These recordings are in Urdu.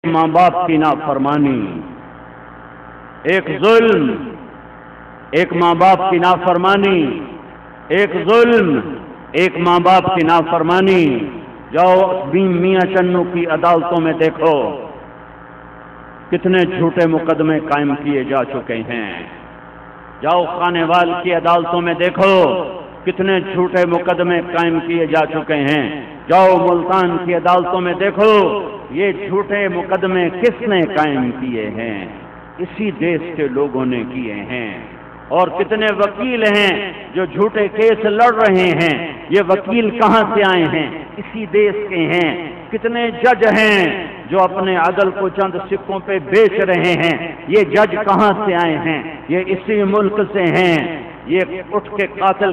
ماں باپ کی نافرمانی، ایک ظلم، ایک ماں باپ کی نافرمانی، ایک ظلم، ایک ماں باپ کی نافرمانی۔ جاؤ میاں چنو کی عدالتوں میں دیکھو کتنے جھوٹے مقدمے قائم کیے جا چکے ہیں۔ جاؤ خانے وال کی عدالتوں میں دیکھو کتنے جھوٹے مقدمے قائم کیے جا چکے ہیں۔ جاؤ ملتان کی عدالتوں میں دیکھو یہ جھوٹے مقدمے کس نے قائم کیے ہیں؟ اسی دیش کے لوگوں نے کیے ہیں۔ اور کتنے وکیل ہیں جو جھوٹے کیس لڑ رہے ہیں، یہ وکیل کہاں سے آئے ہیں؟ اسی دیش کے ہیں۔ کتنے جج ہیں جو اپنے عدل کو چند سکوں پہ بیچ رہے ہیں، یہ جج کہاں سے آئے ہیں؟ یہ اسی ملک سے ہیں۔ یہ اٹھ کے قاتل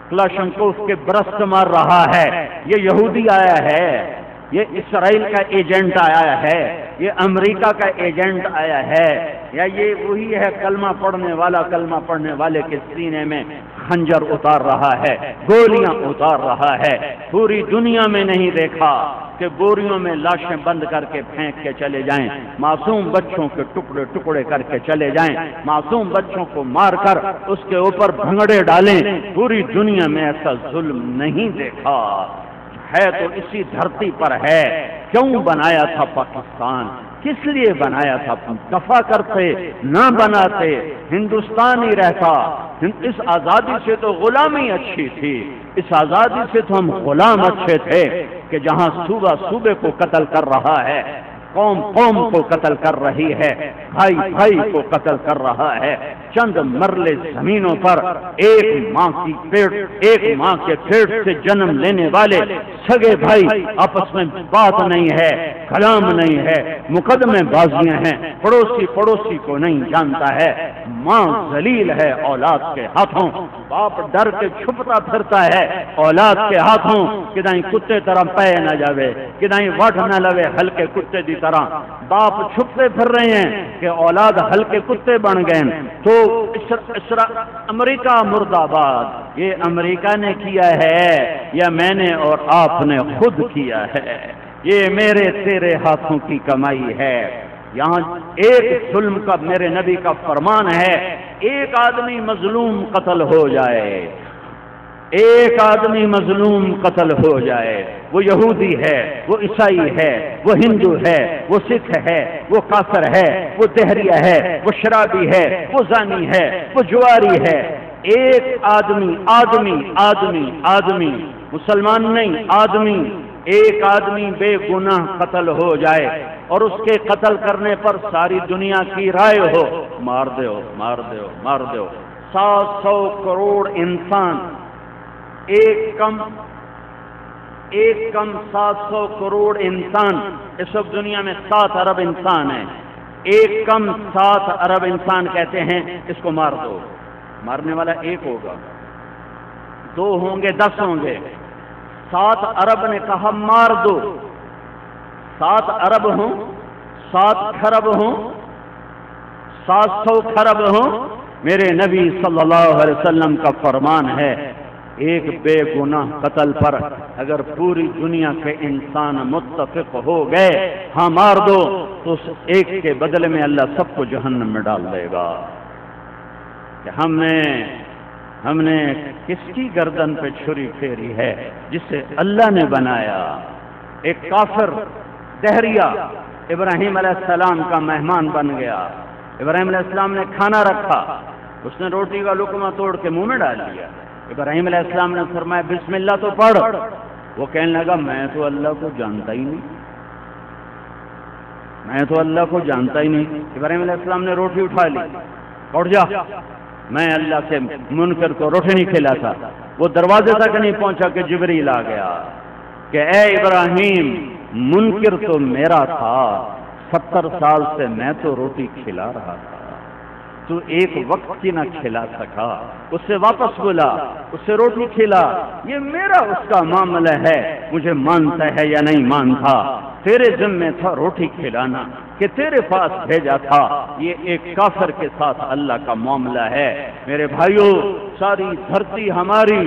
کلاشنکوف کے برست مار رہا ہے، یہ یہودی آیا ہے، یہ اسرائیل کا ایجنٹ آیا ہے، یہ امریکہ کا ایجنٹ آیا ہے، یا یہ وہی ہے کلمہ پڑھنے والا کلمہ پڑھنے والے کے سینے میں خنجر اتار رہا ہے، گولیاں اتار رہا ہے۔ پوری دنیا میں نہیں دیکھا کہ بوریوں میں لاشیں بند کر کے پھینک کے چلے جائیں، معصوم بچوں کے ٹکڑے ٹکڑے کر کے چلے جائیں، معصوم بچوں کو مار کر اس کے اوپر بھنگڑے ڈالیں۔ پوری دنیا میں ایسا ظلم نہیں دیکھا ہے تو اسی دھرتی پر ہے۔ کیوں بنایا تھا پاکستان؟ کس لیے بنایا تھا؟ دفع کرتے نہ بناتے ہندوستان ہی رہتا۔ اس آزادی سے تو غلامی اچھی تھی، اس آزادی سے تو ہم غلام اچھے تھے کہ جہاں صوبہ صوبے کو قتل کر رہا ہے، قوم قوم کو قتل کر رہی ہے، بھائی بھائی کو قتل کر رہا ہے، چند مرلے زمینوں پر ایک ماں کے پیٹ سے جنم لینے والے سگے بھائی آپس میں بات نہیں ہے، کلام نہیں ہے، مقدمے بازیاں ہیں، پڑوسی کو نہیں جانتا ہے۔ ماں ذلیل ہے اولاد کے ہاتھوں، باپ ڈر کے چھپتا پھرتا ہے اولاد کے ہاتھوں، کدائیں کتے طرح پے نہ جاوے، کدائیں وٹ نہ لوے ہلکے کتے دی طرح۔ باپ چھپتے پھر رہے ہیں کہ اولاد ہلکے کتے بن گئے۔ تو امریکہ مرد آباد، یہ امریکہ نے کیا ہے یا میں نے اور آپ نے خود کیا ہے؟ یہ میرے تیرے ہاتھوں کی کمائی ہے۔ یہاں ایک ظلم کا میرے نبی کا فرمان ہے، ایک آدمی مظلوم قتل ہو جائے، ایک آدمی مظلوم قتل ہو جائے، وہ یہودی ہے، وہ عیسائی ہے، وہ ہندو ہے، وہ سکھ ہے، وہ کافر ہے، وہ دہریہ ہے، وہ شرابی ہے، وہ زانی ہے، وہ جواری ہے۔ ایک آدمی مسلمان نہیں، ایک آدمی بے گناہ قتل ہو جائے اور اس کے قتل کرنے پر ساری دنیا کی رائے ہو، مار دو 700 کروڑ انسان، ایک کم 700 کروڑ انسان، اس وقت دنیا میں 7 ارب انسان ہیں، ایک کم 7 ارب انسان کہتے ہیں اس کو مار دو۔ مارنے والا ایک ہوگا، 2 ہوں گے، 10 ہوں گے، 7 ارب نے کہا مار دو۔ 7 ارب ہوں، 7 کھرب ہوں، 700 کھرب ہوں، میرے نبی صلی اللہ علیہ وسلم کا فرمان ہے ایک بے گناہ قتل پر اگر پوری دنیا کے انسان متفق ہو گئے ہاں مار دو تو اس ایک کے بدلے میں اللہ سب کو جہنم میں ڈال دے گا۔ کہ ہم نے کس کی گردن پہ چھری پھیری ہے؟ جسے اللہ نے بنایا۔ ایک کافر دہریہ ابراہیم علیہ السلام کا مہمان بن گیا۔ ابراہیم علیہ السلام نے کھانا رکھا، اس نے روٹی کا لقمہ توڑ کے منہ میں ڈال دیا۔ ابراہیم علیہ السلام نے فرمایا بسم اللہ تو پڑھ۔ وہ کہنے لگا میں تو اللہ کو جانتا ہی نہیں، ابراہیم علیہ السلام نے روٹی اٹھا لی، اٹھ جا، میں اللہ کے منکر کو روٹی نہیں کھلاتا۔ وہ دروازے تک نہیں پہنچا کہ جبریل آ گیا کہ اے ابراہیم منکر تو میرا تھا، 70 سال سے میں تو روٹی کھلا رہا تھا، تو ایک وقت کی نہ کھلا سکا، اس سے واپس بلا، اس سے روٹی کھلا، یہ میرا اس کا معاملہ ہے، مجھے مانتا ہے یا نہیں مانتا، تیرے ذمہ تھا روٹی کھلانا کہ تیرے پاس بھیجا تھا۔ یہ ایک کافر کے ساتھ اللہ کا معاملہ ہے۔ میرے بھائیوں، ساری دھرتی ہماری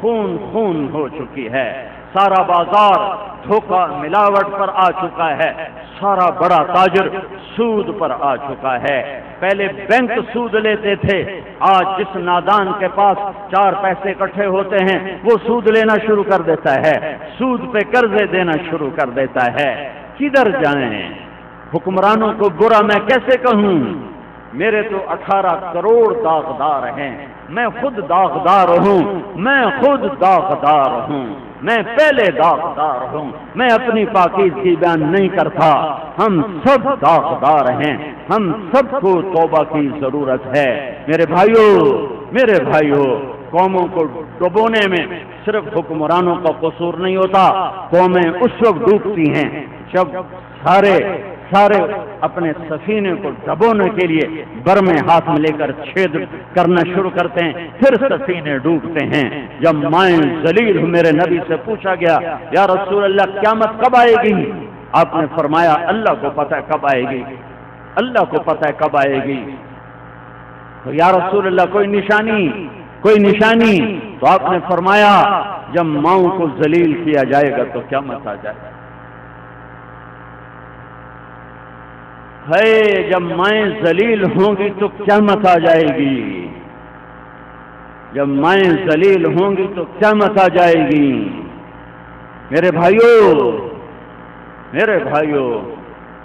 خون ہو چکی ہے، سارا بازار دھوکہ ملاوٹ پر آ چکا ہے، سارا بڑا تاجر سود پر آ چکا ہے۔ پہلے بینک سود لیتے تھے، آج جس نادان کے پاس 4 پیسے اکٹھے ہوتے ہیں وہ سود لینا شروع کر دیتا ہے، سود پہ قرضے دینا شروع کر دیتا ہے۔ کدھر جائیں؟ حکمرانوں کو برا میں کیسے کہوں؟ میرے تو 18 کروڑ داغدار ہیں، میں خود داغدار ہوں، میں خود داغدار ہوں، میں پہلے داغدار ہوں، میں اپنی پاکیزگی بیان نہیں کرتا، ہم سب داغدار ہیں، ہم سب کو توبہ کی ضرورت ہے۔ میرے بھائیوں، قوموں کو ڈبونے میں صرف حکمرانوں کا قصور نہیں ہوتا، قومیں اس وقت ڈوبتی ہیں جب سارے اپنے سفینے کو ڈبونے کے لیے برمے ہاتھ میں لے کر چھید کرنا شروع کرتے ہیں، پھر سفینے ڈوبتے ہیں۔ جب مائیں ذلیل میرے نبی سے پوچھا گیا، یا رسول اللہ قیامت کب آئے گی؟ آپ نے فرمایا اللہ کو پتہ ہے کب آئے گی، اللہ کو پتہ ہے کب آئے گی۔ تو یا رسول اللہ کوئی نشانی؟ تو آپ نے فرمایا جب ماؤں کو ذلیل کیا جائے گا تو قیامت آ جائے گا۔ جب مائیں ذلیل ہوں گی تو قیامت آ جائے گی، جب مائیں ذلیل ہوں گی تو قیامت آ جائے گی۔ میرے بھائیوں،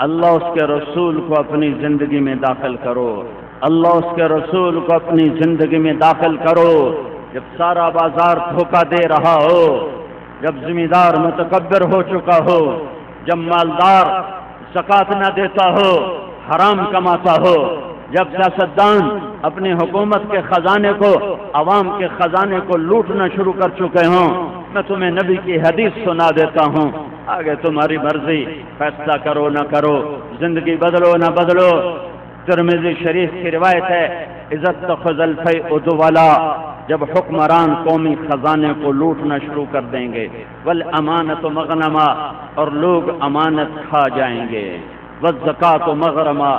اللہ اس کے رسول کو اپنی زندگی میں داخل کرو، اللہ اس کے رسول کو اپنی زندگی میں داخل کرو۔ جب سارا بازار دھوکہ دے رہا ہو، جب زمیندار متکبر ہو چکا ہو، جب مالدار زکات نہ دیتا ہو، حرام کماتا ہو، جب سیاستدان اپنی حکومت کے خزانے کو، عوام کے خزانے کو لوٹنا شروع کر چکے ہوں، میں تمہیں نبی کی حدیث سنا دیتا ہوں، آگے تمہاری مرضی، فیصلہ کرو نہ کرو، زندگی بدلو نہ بدلو۔ ترمذی شریف کی روایت ہے، عزت تخذ الفیء دولا، جب حکمران قومی خزانے کو لوٹنا شروع کر دیں گے، والامانۃ مغنما، اور لوگ امانت کھا جائیں گے، والزکاۃ مغرما،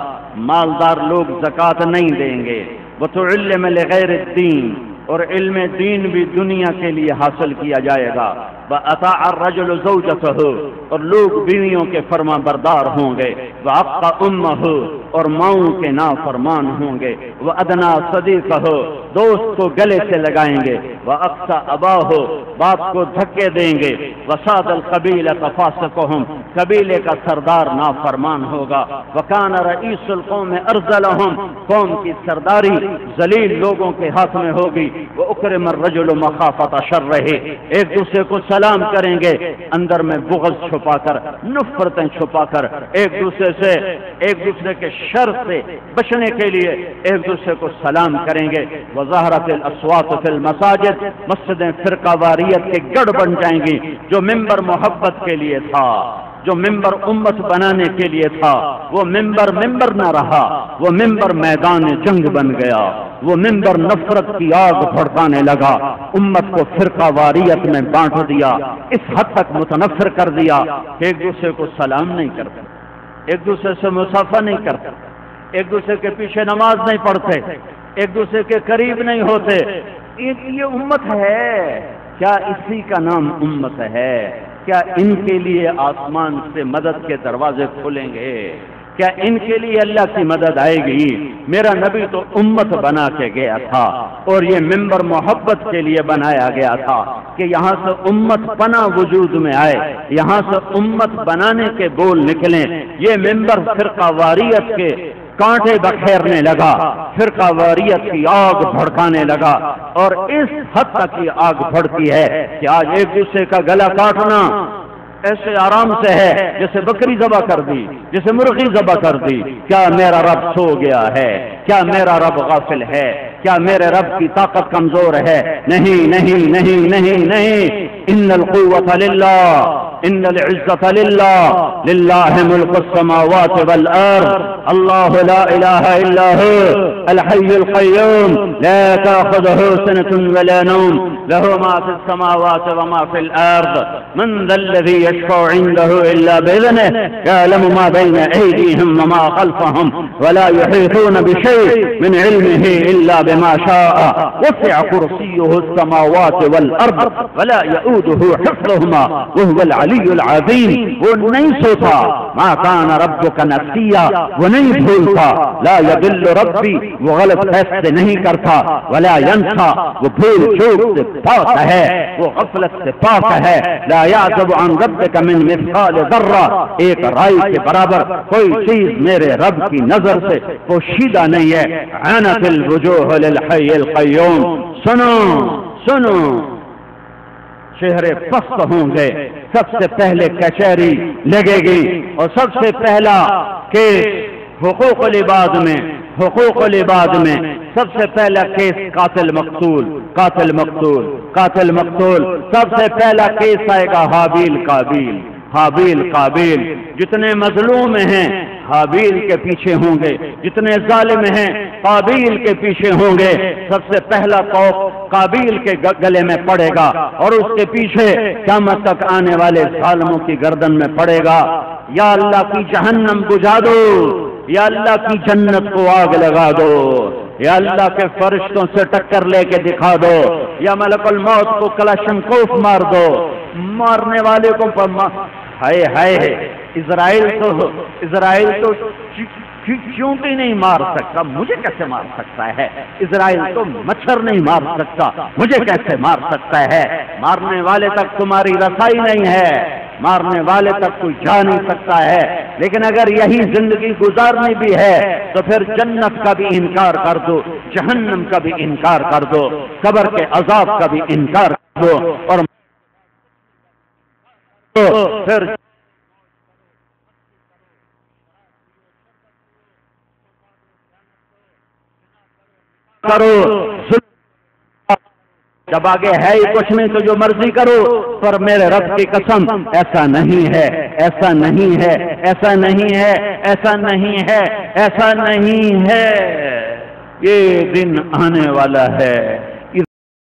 مالدار لوگ زکات نہیں دیں گے، وتعلم لغیر الدین، اور علم دین بھی دنیا کے لیے حاصل کیا جائے گا، وَأَطَاعَ الرَّجُلُ زَوْجَتَهُ، اور لوگ بیویوں کے فرما بردار ہوں گے، وَعَقَّ أُمَّهُ، اور ماؤں کے نافرمان ہوں گے، وَأَدْنَى صَدِيقَهُ، دوست کو گلے سے لگائیں گے، وَأَقْصَى أَبَاهُ، باپ کو دھکے دیں گے، وَسَادَ الْقَبِيلَةَ فَاسِقُهُمْ، قبیلے کا سردار نافرمان ہوگا، وَكَانَ رَئِيسُ الْقَوْمِ أَرْذَلَهُمْ، قوم کی سرداری ذلیل لوگوں کے ہاتھ میں ہوگی، وَأُكْرِمَ الرَّجُلُ مَخَافَةَ شَرِّهِ، ایک دوسرے کو سلام کریں گے، اندر میں بغض چھپا کر، نفرتیں چھپا کر، ایک دوسرے کے شر سے بچنے کے لیے ایک دوسرے کو سلام کریں گے۔ وظہرت الاصوات فی المساجد، مسجدیں فرقہ واریت کے گڑھ بن جائیں گی، جو ممبر محبت کے لیے تھا، جو ممبر امت بنانے کے لیے تھا، وہ ممبر نہ رہا، وہ ممبر میدان جنگ بن گیا، وہ ممبر نفرت کی آگ بھڑکانے لگا، امت کو فرقہ واریت میں بانٹ دیا، اس حد تک متنفر کر دیا کہ ایک دوسرے کو سلام نہیں کرتے، ایک دوسرے سے مصافحہ نہیں کرتے، ایک دوسرے کے پیچھے نماز نہیں پڑھتے، ایک دوسرے کے قریب نہیں ہوتے۔ یہ امت ہے کیا؟ اسی کا نام امت ہے کیا؟ ان کے لیے آسمان سے مدد کے دروازے کھلیں گے؟ کیا ان کے لیے اللہ کی مدد آئے گی؟ میرا نبی تو امت بنا کے گیا تھا، اور یہ ممبر محبت کے لیے بنایا گیا تھا کہ یہاں سے امت پناہ وجود میں آئے، یہاں سے امت بنانے کے بول نکلیں۔ یہ ممبر فرقہ واریت کے کانٹے بکھیرنے لگا، فرقہ واریت کی آگ بھڑکانے لگا، اور اس حد تک یہ آگ بھڑکی ہے کہ آج ایک دوسرے کا گلا کاٹنا ایسے آرام سے ہے جیسے بکری ذبح کر دی، جیسے مرغی ذبح کر دی۔ کیا میرا رب سو گیا ہے؟ کیا میرا رب غافل ہے؟ کیا میرے رب کی طاقت کمزور ہے؟ نہیں نہیں نہیں نہیں نہیں، ان القوة للہ، ان العزة للہ، للہ ملک السماوات والارض، اللہ لا الہ الا هو الحي القيوم لا تأخذه سنة ولا نوم له ما في السماوات وما في الارض، من ذا الذي يشفع عنده الا باذنه، يعلم ما بين ايديهم وما خلفهم ولا يحيطون بشيء من علمه الا بما لما شاء وسع كرسيه السماوات والارض ولا يؤوده حفظهما وهو العلی العظیم. وہ نہیں سوتا. ما كان ربك نسيا، وہ نہیں بھولتا. لا يضل ربی، وہ غلط فیصلے نہیں کرتا. ولا ينسى، وہ بھول چوک سے پاک ہے، وہ غفلت سے پاک ہے. لا يعزب عن ربك من مثقال ذرہ، ایک رائی کے برابر کوئی چیز میرے رب کی نظر سے پوشیدہ نہیں ہے. عنت الوجوہ للحی القیوم. سنو سنو، چہرے پست ہوں گے. سب سے پہلے کچہری لگے گی اور سب سے پہلا کیس حقوق العباد میں، حقوق العباد میں سب سے پہلا کیس قاتل مقتول، قاتل مقتول، قاتل مقتول. سب سے پہلا کیس آئے گا حابیل قابیل، حابیل قابیل. جتنے مظلوم ہیں حابیل کے پیچھے ہوں گے، جتنے ظالم ہیں قابیل کے پیچھے ہوں گے. سب سے پہلا توق قابیل کے گلے میں پڑے گا اور اس کے پیچھے قیامت تک آنے والے ظالموں کی گردن میں پڑے گا. یا اللہ کی جہنم بجھا دو، یا اللہ کی جنت کو آگ لگا دو، یا اللہ کے فرشتوں سے ٹکر لے کے دکھا دو، یا ملک الموت کو کلاشنکوف مار دو. مارنے والے کو ہائے ہائے، اسرائیل تو چونٹی نہیں مار سکتا، مجھے کیسے مار سکتا ہے؟ اسرائیل تو مچھر نہیں مار سکتا، مجھے کیسے مار سکتا ہے؟ مارنے والے تک تمہاری رسائی نہیں ہے، مارنے والے تک کوئی جا نہیں سکتا ہے. لیکن اگر یہی زندگی گزارنی بھی ہے تو پھر جنت کا بھی انکار کر دو، جہنم کا بھی انکار کر دو، قبر کے عذاب کا بھی انکار کر دو، اور پھر کرو. جب آگے ہے ہی کچھ نہیں تو جو مرضی کرو. پر میرے رب کی قسم ایسا نہیں ہے، ایسا نہیں ہے، ایسا نہیں ہے، ایسا نہیں ہے، ایسا نہیں ہے. یہ دن آنے والا ہے.